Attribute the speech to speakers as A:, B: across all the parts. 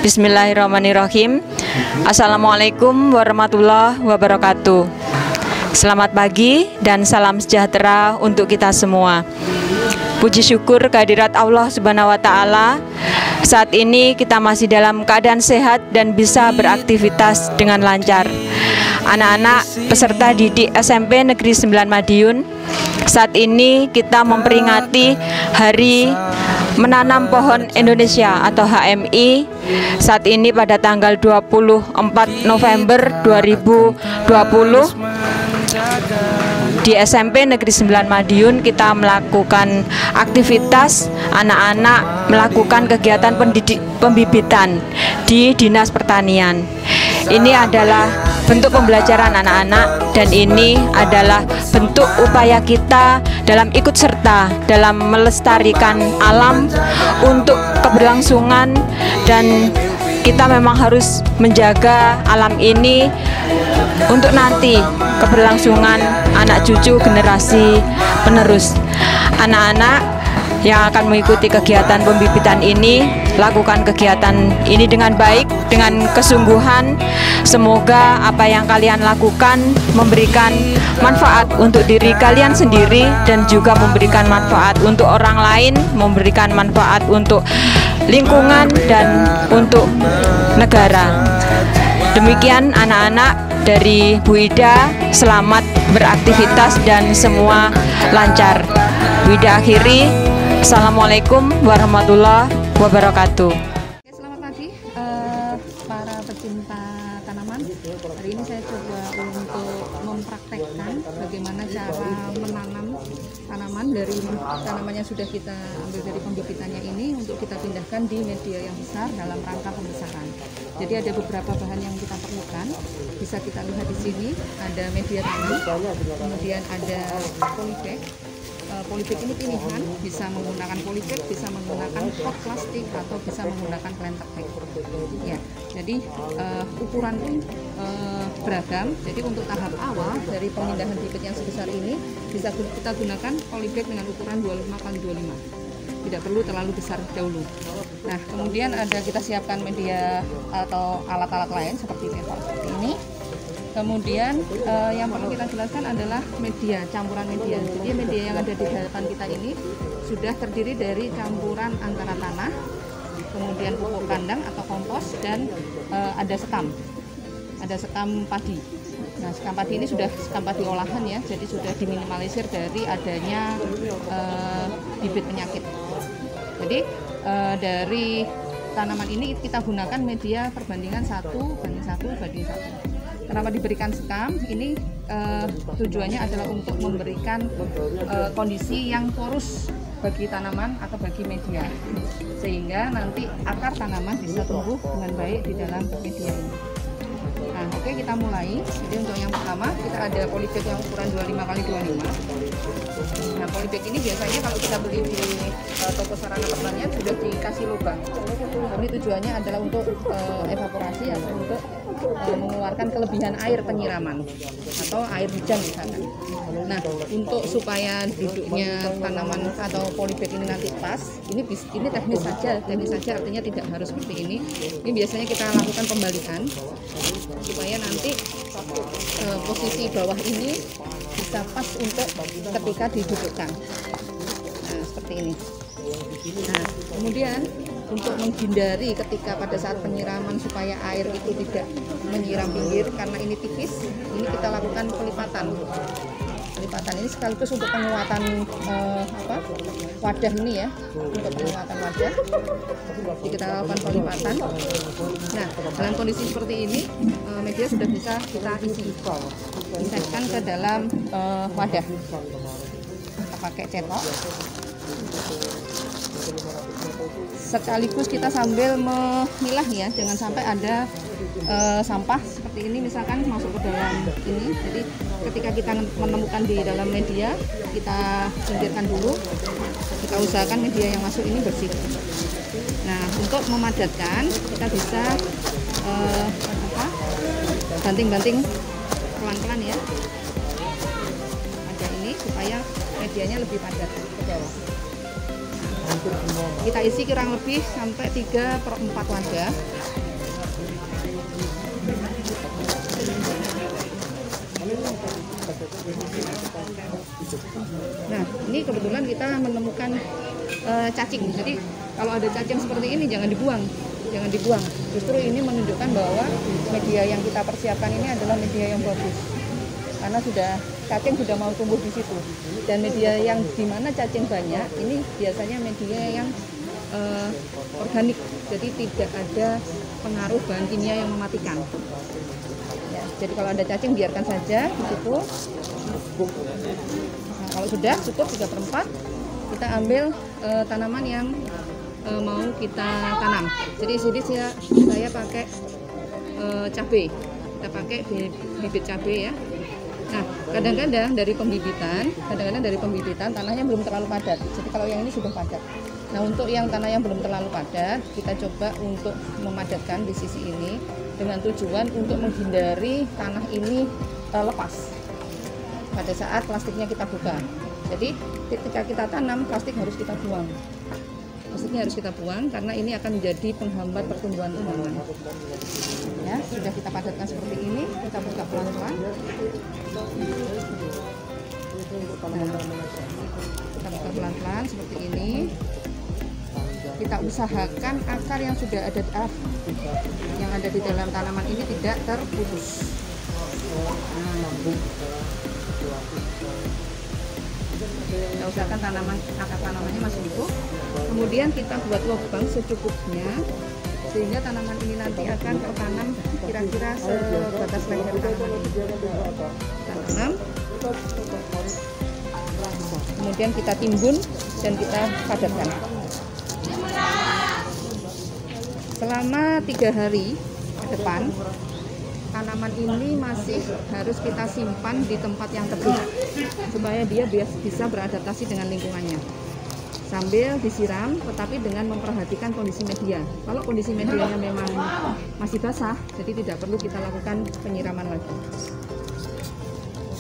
A: Bismillahirrahmanirrahim. Assalamualaikum warahmatullahi wabarakatuh. Selamat pagi dan salam sejahtera untuk kita semua. Puji syukur kehadirat Allah Subhanahu wa Ta'ala. Saat ini kita masih dalam keadaan sehat dan bisa beraktivitas dengan lancar. Anak-anak peserta didik SMP Negeri 9 Madiun, saat ini kita memperingati Hari Menanam Pohon Indonesia atau HMI. Saat ini pada tanggal 24 November 2020 di SMP Negeri 9 Madiun kita melakukan aktivitas anak-anak melakukan kegiatan pembibitan di Dinas Pertanian. Ini adalah bentuk pembelajaran anak-anak dan ini adalah bentuk upaya kita dalam ikut serta dalam melestarikan alam untuk keberlangsungan, dan kita memang harus menjaga alam ini untuk nanti keberlangsungan anak cucu generasi penerus. Anak-anak yang akan mengikuti kegiatan pembibitan ini, lakukan kegiatan ini dengan baik, dengan kesungguhan. Semoga apa yang kalian lakukan memberikan manfaat untuk diri kalian sendiri dan juga memberikan manfaat untuk orang lain, memberikan manfaat untuk lingkungan dan untuk negara. Demikian anak-anak dari Bu Ida, selamat beraktivitas dan semua lancar. Bu Ida akhiri, Assalamualaikum warahmatullahi wabarakatuh.
B: Selamat pagi para pecinta tanaman. Hari ini saya coba untuk mempraktekkan bagaimana cara menanam tanaman dari tanaman yang sudah kita ambil dari pembibitannya ini untuk kita pindahkan di media yang besar dalam rangka pembesaran. Jadi ada beberapa bahan yang kita perlukan. Bisa kita lihat di sini ada media tanam, kemudian ada polybag. Polybag ini pilihan, bisa menggunakan polybag, bisa menggunakan pot plastik atau bisa menggunakan planter bag. Ya, jadi ukuran pun beragam. Jadi untuk tahap awal dari pemindahan bibit yang sebesar ini bisa kita gunakan polybag dengan ukuran 25x25. Tidak perlu terlalu besar dahulu. Nah, kemudian kita siapkan media atau alat-alat lain seperti paper seperti ini. Kemudian yang perlu kita jelaskan adalah media, campuran media. Jadi media yang ada di hadapan kita ini sudah terdiri dari campuran antara tanah, kemudian pupuk kandang atau kompos, dan ada sekam. Ada sekam padi. Nah, sekam padi ini sudah sekam padi olahan ya, jadi sudah diminimalisir dari adanya bibit penyakit. Jadi dari tanaman ini kita gunakan media perbandingan 1:1:1. Kenapa diberikan sekam? Ini tujuannya adalah untuk memberikan kondisi yang porus bagi tanaman atau bagi media, sehingga nanti akar tanaman bisa tumbuh dengan baik di dalam media ini. Nah, oke, kita mulai. Jadi untuk yang pertama kita ada polybag yang ukuran 25x25. Nah, polybag ini biasanya kalau kita beli di toko sarana pertanian sudah dikasih lubang. Ini tujuannya adalah untuk evaporasi atau untuk mengeluarkan kelebihan air penyiraman atau air hujan misalkan. Nah, untuk supaya duduknya tanaman atau polybag ini nanti pas, ini teknis saja artinya tidak harus seperti ini. Ini biasanya kita lakukan pembalikan supaya nanti posisi bawah ini bisa pas untuk ketika didudukkan. Nah, seperti ini. Nah, kemudian untuk menghindari ketika pada saat penyiraman supaya air itu tidak menyiram pinggir karena ini tipis, ini kita lakukan pelipatan. Pelipatan ini sekaligus untuk penguatan wadah ini ya, untuk penguatan wadah. Jadi kita lakukan pelipatan. Nah, dalam kondisi seperti ini media sudah bisa kita iskan ke dalam wadah. Kita pakai cetok. Sekaligus kita sambil memilah ya, jangan sampai ada sampah seperti ini misalkan masuk ke dalam ini. Jadi ketika kita menemukan di dalam media, kita singkirkan dulu, kita usahakan media yang masuk ini bersih. Nah, untuk memadatkan kita bisa banting-banting pelan-pelan ya, ada ini supaya medianya lebih padat ke bawah. Kita isi kurang lebih sampai 3/4 wadah. Nah, ini kebetulan kita menemukan cacing. Jadi kalau ada cacing seperti ini jangan dibuang. Justru ini menunjukkan bahwa media yang kita persiapkan ini adalah media yang bagus. Karena cacing sudah mau tumbuh di situ. Dan media yang dimana cacing banyak, ini biasanya media yang organik. Jadi tidak ada pengaruh bahan kimia yang mematikan. Ya, jadi kalau ada cacing biarkan saja di situ. Nah, kalau sudah cukup 3/4, kita ambil tanaman yang mau kita tanam. Jadi sini saya pakai cabai. Kita pakai bibit cabai ya. Nah, kadang-kadang dari pembibitan tanahnya belum terlalu padat. Jadi kalau yang ini sudah padat. Nah, untuk yang tanah yang belum terlalu padat, kita coba untuk memadatkan di sisi ini dengan tujuan untuk menghindari tanah ini lepas pada saat plastiknya kita buka. Jadi ketika kita tanam, plastik harus kita buang. Plastiknya harus kita buang karena ini akan menjadi penghambat pertumbuhan tanaman. Ya, sudah kita padatkan seperti ini, kita buka pelan-pelan. Kita buka pelan-pelan seperti ini. Kita usahakan akar yang sudah ada di dalam tanaman ini tidak terputus. Kita usahakan akar tanamannya masih utuh. Kemudian kita buat lubang secukupnya sehingga tanaman ini nanti akan tertanam kira-kira sebatas leher tanaman ini. Kita tanam, kemudian kita timbun dan kita padatkan. Selama 3 hari ke depan, tanaman ini masih harus kita simpan di tempat yang teduh supaya dia bisa beradaptasi dengan lingkungannya. Sambil disiram, tetapi dengan memperhatikan kondisi media. Kalau kondisi medianya memang masih basah, jadi tidak perlu kita lakukan penyiraman lagi.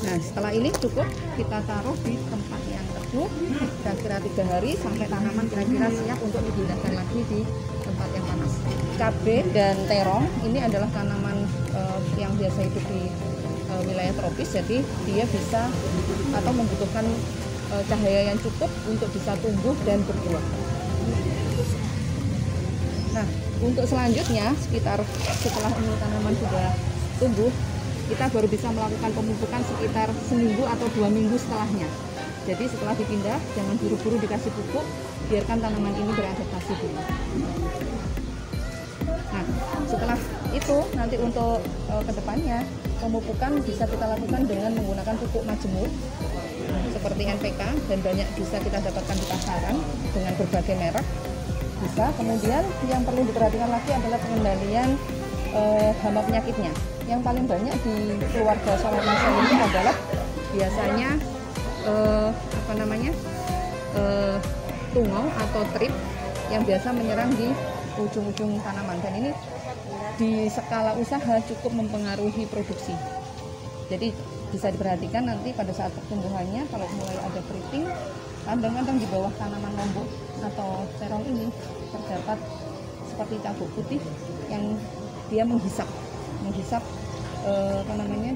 B: Nah, setelah ini cukup kita taruh di tempat yang teduh kira-kira 3 hari sampai tanaman kira-kira siap untuk dipindahkan lagi di tempat yang panas. Cabai dan terong ini adalah tanaman yang biasa hidup di wilayah tropis, jadi dia bisa atau membutuhkan cahaya yang cukup untuk bisa tumbuh dan berbuah. Nah, untuk selanjutnya setelah ini tanaman sudah tumbuh, kita baru bisa melakukan pemupukan sekitar seminggu atau 2 minggu setelahnya. Jadi setelah dipindah, jangan buru-buru dikasih pupuk, biarkan tanaman ini beradaptasi dulu. Nah, setelah itu nanti untuk kedepannya pemupukan bisa kita lakukan dengan menggunakan pupuk majemuk seperti NPK dan banyak bisa kita dapatkan di pasaran dengan berbagai merek bisa. Kemudian yang perlu diperhatikan lagi adalah pengendalian hama penyakitnya. Yang paling banyak di keluarga Solanaceae ini adalah biasanya tungau atau trip yang biasa menyerang di ujung-ujung tanaman, dan ini di skala usaha cukup mempengaruhi produksi. Jadi bisa diperhatikan nanti pada saat pertumbuhannya, kalau mulai ada keriting, kadang-kadang di bawah tanaman lombok atau terong ini terdapat seperti cabuk putih yang dia menghisap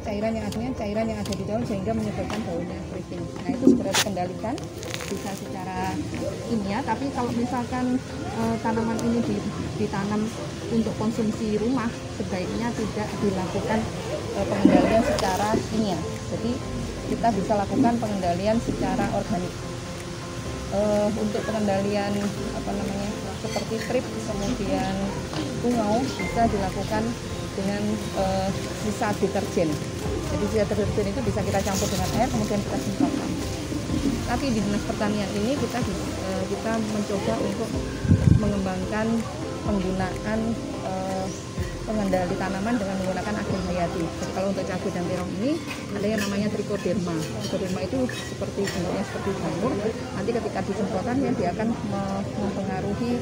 B: cairan yang ada di daun sehingga menyebabkan daunnya keriting. Nah, itu segera dikendalikan bisa secara kimia, tapi kalau misalkan tanaman ini ditanam untuk konsumsi rumah, sebaiknya tidak dilakukan pengendalian secara kimia. Jadi kita bisa lakukan pengendalian secara organik. Untuk pengendalian seperti trip kemudian tungau bisa dilakukan dengan sisa deterjen. Jadi sisa deterjen itu bisa kita campur dengan air kemudian kita semprotkan. Tapi di Dinas Pertanian ini kita mencoba untuk mengembangkan penggunaan pengendali tanaman dengan menggunakan agen hayati. Jadi kalau untuk cabai dan terong ini ada yang namanya trichoderma. Trichoderma itu bentuknya seperti jamur. Nanti ketika disemprotkan dia akan mempengaruhi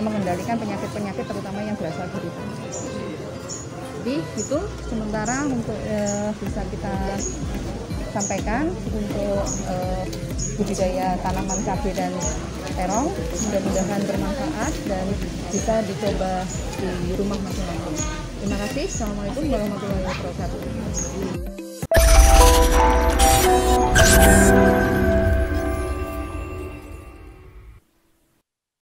B: mengendalikan penyakit-penyakit terutama yang berasal dari tanah. Jadi itu sementara untuk bisa kita sampaikan untuk budidaya tanaman cabai dan terong. Mudah-mudahan bermanfaat dan bisa dicoba di rumah masing-masing. Terima kasih. Assalamualaikum warahmatullahi wabarakatuh.